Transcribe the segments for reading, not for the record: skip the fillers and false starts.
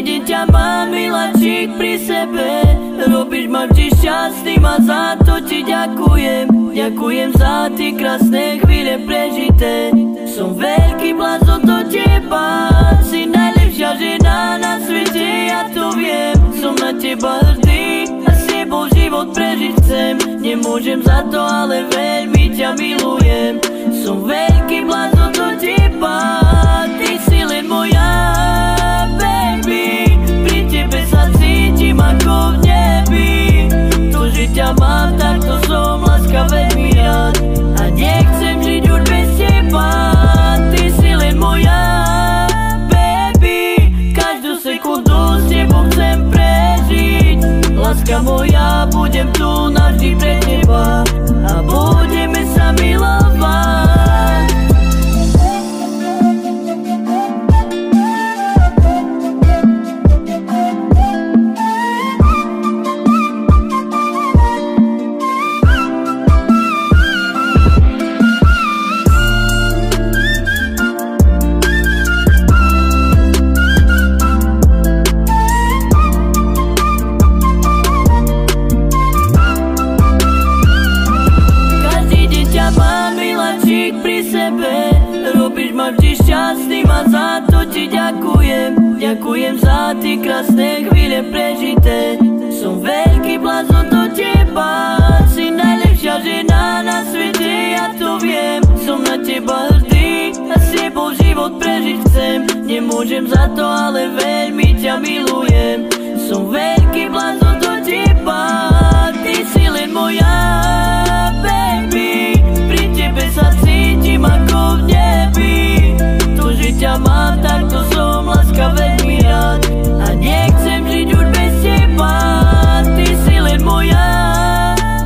deň ťa mám, miláčik, pri sebe. Robíš ma vždy šťastným a za to ti ďakujem. Ďakujem za tie krásne chvíle prežité. Som veľký blázon do teba, si najlepšia žena na svete, ja to viem. Som na teba hrdý a s tebou život prežiť chcem. Nemôžem za to, ale veľmi ťa milujem. Som veľký blázon do teba, ty si len moja, baby. Pri tebe sa cítim ako v nebi. To, že ťa mám, tak to som láska veľmi rád. A nechcem žiť už bez teba, ty si len moja, baby. Každú sekundu s tebou chcem prežiť. Láska moja, budem tu navždy pre teba a budeme sa milovať. Robíš ma vždy šťastným a za to ti ďakujem. Ďakujem za tie krásne chvíle prežité. Som veľký blázon do teba, si najlepšia žena na svete, ja to viem. Som na teba hrdý a s tebou život prežiť chcem. Nemôžem za to, ale veľmi ťa milujem. Som veľký blázon do teba, ty si len moja, baby. Pri tebe sa cítim ako v nebi. To, že ťa mám, tak to som láska veľmi rád. A nechcem žiť už bez teba, ty si len moja,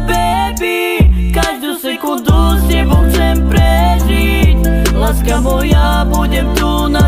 baby. Každú sekundu s tebou chcem prežiť. Láska moja, budem tu na